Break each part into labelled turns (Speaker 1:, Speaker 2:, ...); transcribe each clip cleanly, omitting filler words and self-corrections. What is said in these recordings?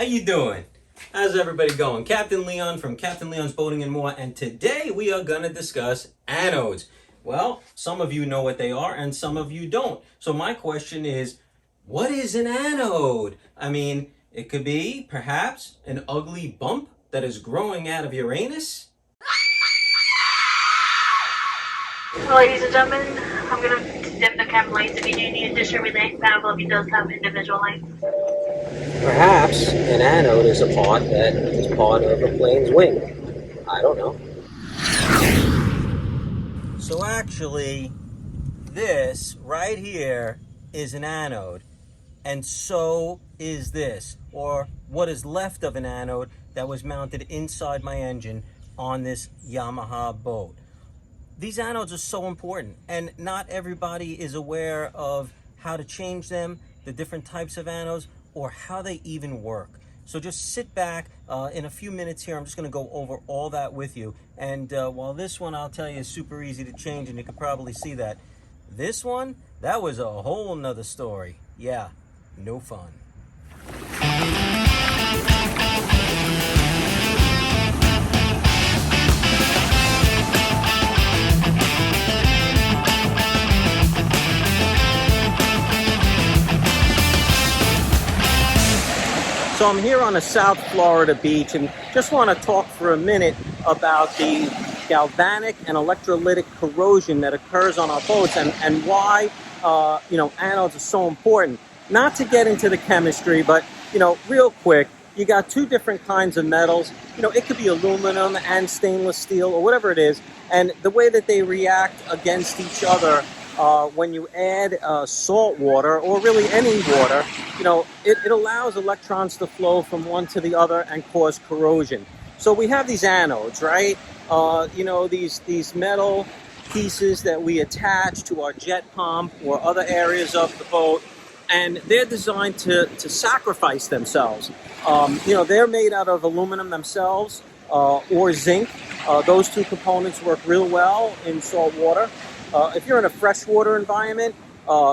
Speaker 1: you doing? How's everybody going? Captain Leon from Captain Leon's Boating and More, and today we are going to discuss anodes. Well, some of you know what they are and some of you don't. So my question is, what is an anode? I mean, it could be perhaps an ugly bump that is growing out of your anus.
Speaker 2: Ladies and gentlemen, I'm going to dim the cam lights. If you do need additional relay, that envelope does have individual lights.
Speaker 1: Perhaps an anode is a part that is part of a plane's wing. I don't know. So actually, this right here is an anode. And so is this, or what is left of an anode that was mounted inside my engine on this Yamaha boat. These anodes are so important, and not everybody is aware of how to change them, the different types of anodes, or how they even work. So just sit back. In a few minutes here, I'm just going to go over all that with you. And while this one, I'll tell you, is super easy to change, and you can probably see that. This one, that was a whole nother story. Yeah, no fun. So I'm here on a South Florida beach and just want to talk for a minute about the galvanic and electrolytic corrosion that occurs on our boats and why anodes are so important. Not to get into the chemistry, but real quick, you got two different kinds of metals. It could be aluminum and stainless steel or whatever it is, and the way that they react against each other when you add salt water, or really any water, it allows electrons to flow from one to the other and cause corrosion. So we have these anodes, right? These metal pieces that we attach to our jet pump or other areas of the boat, and they're designed to sacrifice themselves. They're made out of aluminum themselves or zinc. Those two components work real well in salt water. If you're in a freshwater environment,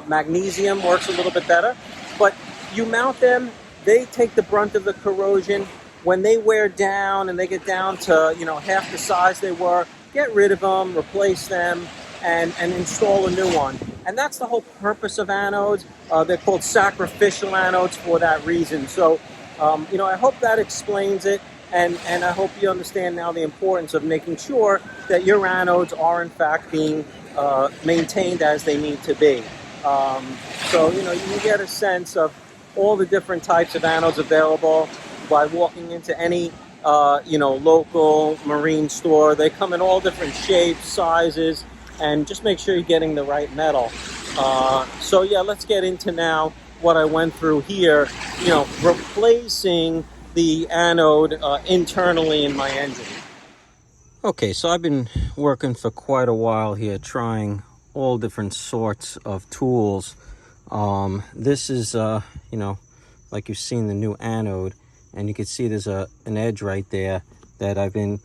Speaker 1: magnesium works a little bit better. But you mount them, they take the brunt of the corrosion. When they wear down and they get down to half the size they were, get rid of them, replace them, and install a new one. And that's the whole purpose of anodes. They're called sacrificial anodes for that reason. So, I hope that explains it. And I hope you understand now the importance of making sure that your anodes are in fact being maintained as they need to be. So you can get a sense of all the different types of anodes available by walking into any local marine store. They come in all different shapes, sizes, and just make sure you're getting the right metal. So yeah, let's get into now what I went through here, replacing the anode internally in my engine. Okay, so I've been working for quite a while here, trying all different sorts of tools. This is, like you've seen the new anode, and you can see there's an edge right there that I've been,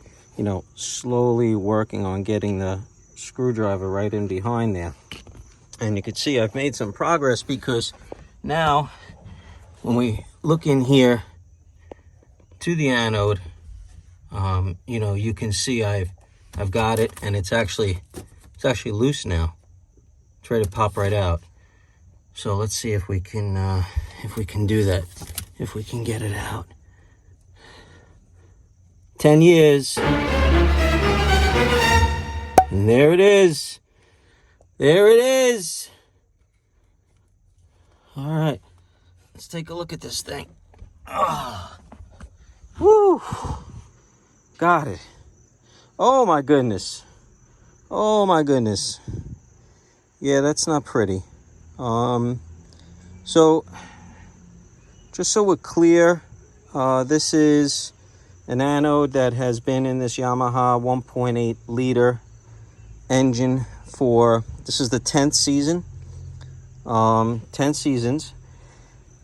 Speaker 1: slowly working on getting the screwdriver right in behind there. And you can see I've made some progress, because now when we look in here to the anode, you can see I've got it, and it's actually loose now. It's ready to pop right out. So let's see if we can do that, if we can get it out. 10 years. And there it is. There it is. All right, let's take a look at this thing. Woo! Got it. Oh my goodness. Oh my goodness. Yeah, that's not pretty. So just so we're clear, this is an anode that has been in this Yamaha 1.8 liter engine this is the 10th season. 10 seasons.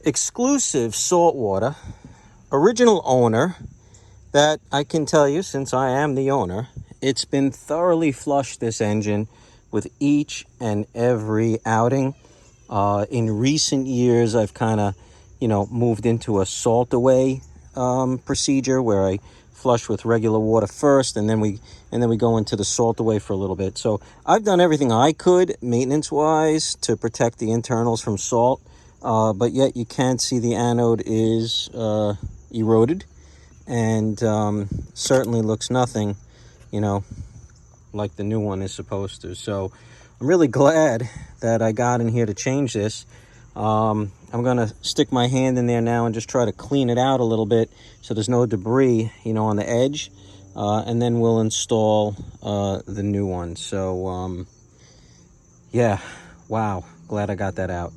Speaker 1: Exclusive saltwater. Original owner. That I can tell you, since I am the owner, it's been thoroughly flushed, this engine, with each and every outing. In recent years, I've kind of, moved into a salt away procedure where I flush with regular water first, and then we go into the salt away for a little bit. So I've done everything I could maintenance wise to protect the internals from salt, but yet you can see the anode is eroded, and certainly looks nothing, you know, like the new one is supposed to. So I'm really glad that I got in here to change this. I'm gonna stick my hand in there now and just try to clean it out a little bit so there's no debris, you know, on the edge, and then we'll install the new one. So yeah, wow, glad I got that out.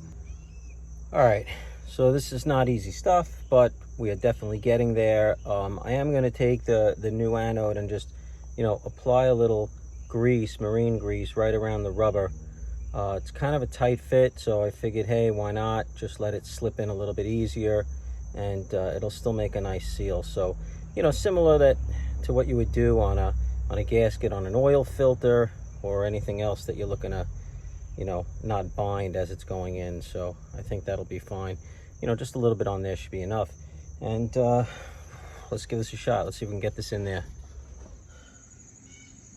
Speaker 1: All right, so this is not easy stuff, but we are definitely getting there. I am going to take the new anode and just, you know, apply a little grease, marine grease, right around the rubber. It's kind of a tight fit, so I figured, hey, why not just let it slip in a little bit easier, and it'll still make a nice seal. So, you know, similar to what you would do on a gasket on an oil filter or anything else that you're looking to, you know, not bind as it's going in. So I think that'll be fine. You know, just a little bit on there should be enough. And let's give this a shot. Let's see if we can get this in there.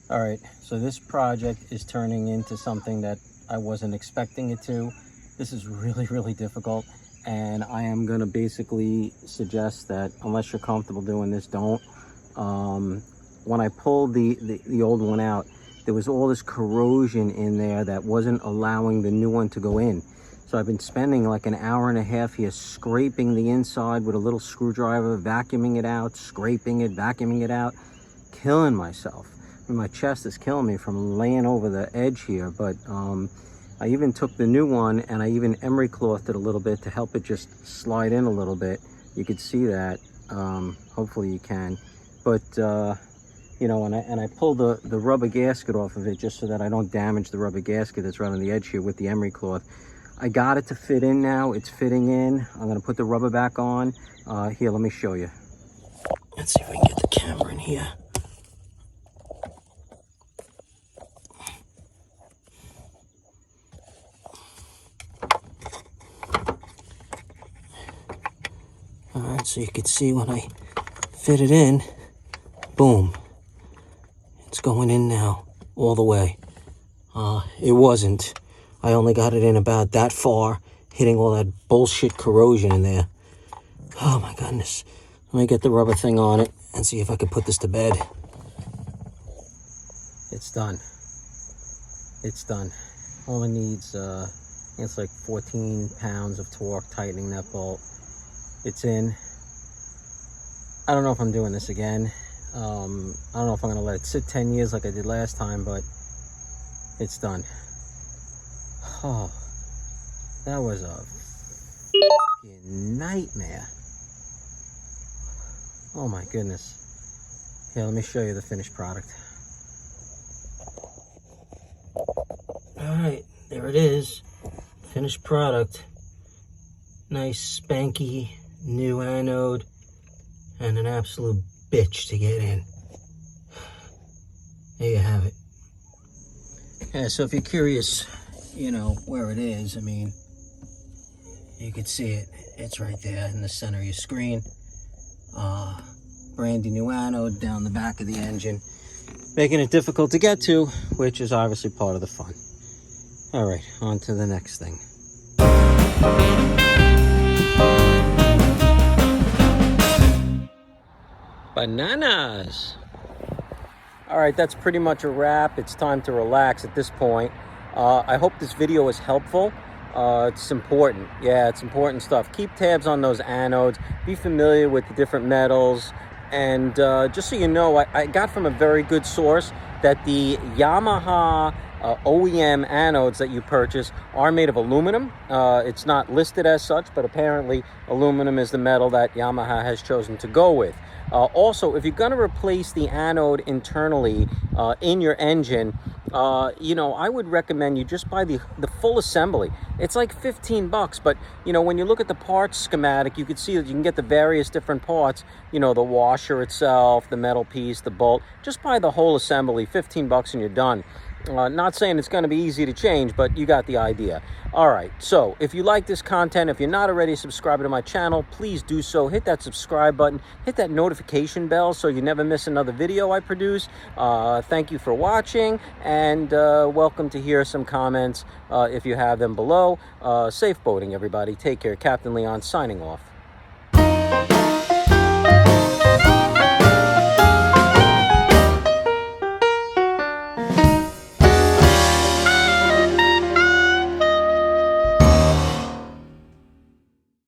Speaker 1: All right, so this project is turning into something that I wasn't expecting it to. This is really, really difficult, and I am gonna basically suggest that unless you're comfortable doing this, don't. When I pulled the old one out, there was all this corrosion in there that wasn't allowing the new one to go in. So I've been spending like an hour and a half here scraping the inside with a little screwdriver, vacuuming it out, scraping it, vacuuming it out, killing myself. I mean, my chest is killing me from laying over the edge here. But I even took the new one and I even emery clothed it a little bit to help it just slide in a little bit. You could see that. Hopefully you can. But you know, and I pulled the rubber gasket off of it just so that I don't damage the rubber gasket that's right on the edge here with the emery cloth. I got it to fit in now. It's fitting in. I'm gonna put the rubber back on. Here, let me show you. Let's see if I can get the camera in here. All right, so you can see when I fit it in, boom. It's going in now, all the way. It wasn't. I only got it in about that far, hitting all that bullshit corrosion in there. Oh my goodness. Let me get the rubber thing on it and see if I can put this to bed. It's done. It's done. Only needs, I think it's like 14 pounds of torque tightening that bolt. It's in. I don't know if I'm doing this again. I don't know if I'm gonna let it sit 10 years like I did last time, but it's done. Oh, that was a fucking nightmare. Oh my goodness. Here, let me show you the finished product. All right, there it is. Finished product. Nice spanky new anode and an absolute bitch to get in. There you have it. Yeah, so if you're curious, you know, where it is, I mean, you can see it. It's right there in the center of your screen. Brandy new anode down the back of the engine, making it difficult to get to, which is obviously part of the fun. All right, on to the next thing. Bananas. All right, that's pretty much a wrap. It's time to relax at this point. I hope this video is helpful. It's important. Yeah, it's important stuff. Keep tabs on those anodes. Be familiar with the different metals. And just so you know, I got from a very good source that the Yamaha OEM anodes that you purchase are made of aluminum. It's not listed as such, but apparently aluminum is the metal that Yamaha has chosen to go with. Also, if you're going to replace the anode internally in your engine, you know, I would recommend you just buy the full assembly. It's like 15 bucks, but you know, when you look at the parts schematic, you can see that you can get the various different parts, you know, the washer itself, the metal piece, the bolt. Just buy the whole assembly, 15 bucks and you're done. Not saying it's going to be easy to change, but you got the idea. All right, so if you like this content, if you're not already subscribed to my channel, please do so. Hit that subscribe button, hit that notification bell so you never miss another video I produce. Thank you for watching, and welcome to hear some comments if you have them below. Safe boating, everybody. Take care. Captain Leon signing off.